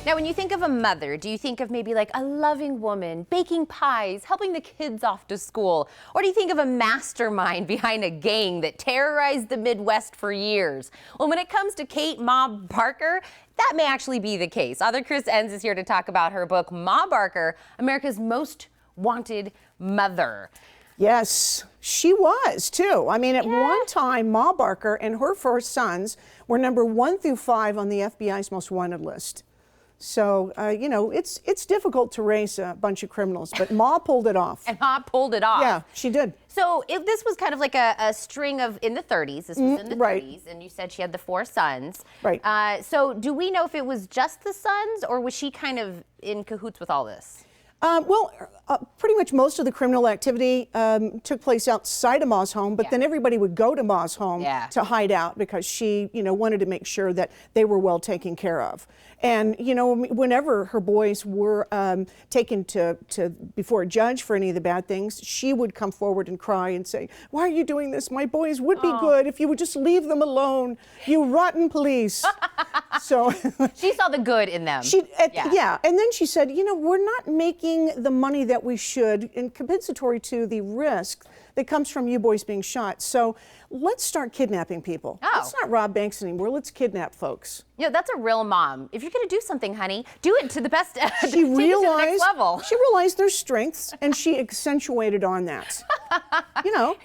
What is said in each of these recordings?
Now, when you think of a mother, do you think of maybe like a loving woman, baking pies, helping the kids off to school? Or do you think of a mastermind behind a gang that terrorized the Midwest for years? Well, when it comes to Kate "Ma" Barker, that may actually be the case. Author Chris Enss is here to talk about her book, Ma Barker, America's Most Wanted Mother. Yes, she was too. I mean, at one time, Ma Barker and her 4 sons were number 1 through 5 on the FBI's most wanted list. So, you know, it's difficult to raise a bunch of criminals, but Ma pulled it off. And Ma pulled it off. Yeah, she did. So if this was kind of like a string of, in the 30s, this was in the right. 30s, and you said she had the 4 sons. Right. So do we know if it was just the sons, or was she kind of in cahoots with all this? Pretty much most of the criminal activity took place outside of Ma's home, but then everybody would go to Ma's home to hide out because she, you know, wanted to make sure that they were well taken care of. And, you know, whenever her boys were taken to before a judge for any of the bad things, she would come forward and cry and say, "Why are you doing this? My boys would be good if you would just leave them alone, you rotten police." So she saw the good in them. Yeah, and then she said, you know, we're not making the money that we should, and compensatory to the risk that comes from you boys being shot. So let's start kidnapping people. Let's not rob banks anymore. Let's kidnap folks. You know, that's a real mom. If you're going to do something, honey, do it to the best. She realized, to the next level. She realized their strengths, and she accentuated on that. You know.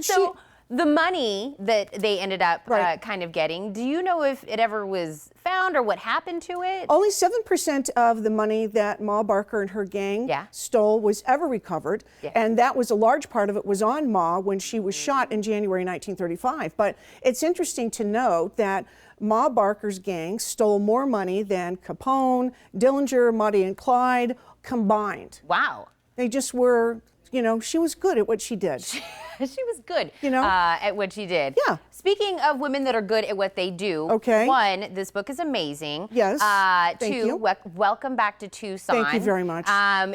So the money that they ended up kind of getting, do you know if it ever was found or what happened to it? Only 7% of the money that Ma Barker and her gang stole was ever recovered, and that was a large part of it was on Ma when she was shot in January 1935. But it's interesting to note that Ma Barker's gang stole more money than Capone, Dillinger, Maudie and Clyde combined. Wow. They just were, you know, she was good at what she did. She was good, you know, at what she did. Yeah. Speaking of women that are good at what they do, one, this book is amazing. Yes. Thank you. Welcome back to Tucson. Thank you very much.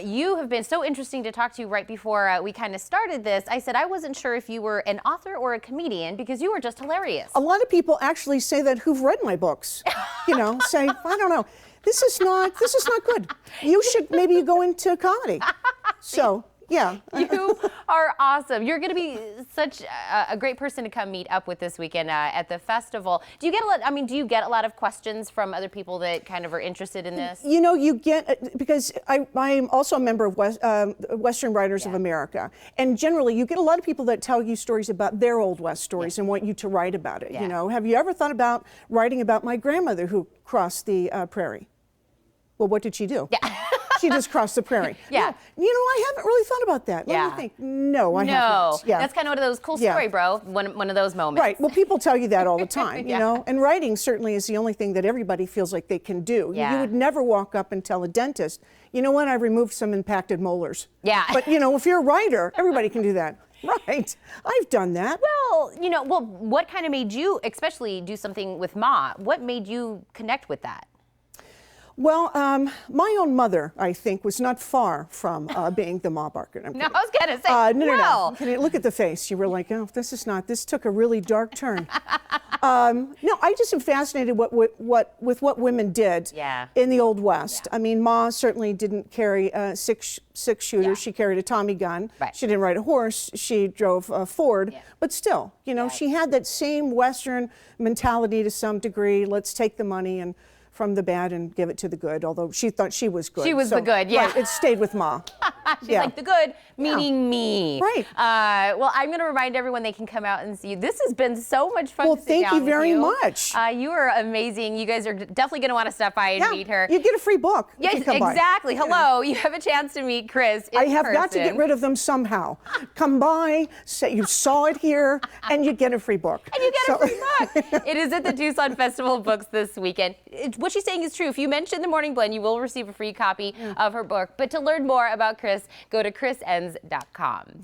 You have been so interesting to talk to right before we kind of started this. I said I wasn't sure if you were an author or a comedian because you were just hilarious. A lot of people actually say that who've read my books, you know, say, I don't know, this is not good. You should maybe go into comedy. So. Yeah. You are awesome. You're going to be such a great person to come meet up with this weekend at the festival. Do you get a lot, do you get a lot of questions from other people that kind of are interested in this? You know, you get, because I'm also a member of Western Writers of America. And generally, you get a lot of people that tell you stories about their Old West stories and want you to write about it. You know, have you ever thought about writing about my grandmother who crossed the prairie? Well, what did she do? She just crossed the prairie. No, you know, I haven't really thought about that. Let me think. No, I haven't. That's kind of one of those cool story, bro. One of those moments. Right. Well, people tell you that all the time, you know. And writing certainly is the only thing that everybody feels like they can do. You would never walk up and tell a dentist, you know what, I removed some impacted molars. But, you know, if you're a writer, everybody can do that. Right. I've done that. Well, you know, what kind of made you, especially do something with Ma, what made you connect with that? Well, my own mother, I think, was not far from being the Ma Barker. No, I was going to say, no. Look at the face. You were like, oh, this took a really dark turn. No, I just am fascinated with what women did in the Old West. I mean, Ma certainly didn't carry a six shooter. She carried a Tommy gun. She didn't ride a horse. She drove a Ford. But still, you know, she had that same Western mentality to some degree. Let's take the money and from the bad and give it to the good, although she thought she was good. She was the good, Right, it stayed with Ma. She's like, the good, meaning me. Right. Well, I'm going to remind everyone they can come out and see you. This has been so much fun to sit down with you. Well, thank you very much. You are amazing. You guys are definitely going to want to stop by and meet her. You get a free book. Yes, exactly. Hello. You have a chance to meet Chris in I have got to get rid of them somehow. Come by, say you saw it here, and you get a free book. And you get a free book. It is at the Tucson Festival of Books this weekend. What she's saying is true. If you mention the Morning Blend, you will receive a free copy of her book. But to learn more about Chris, go to chrisenns.com.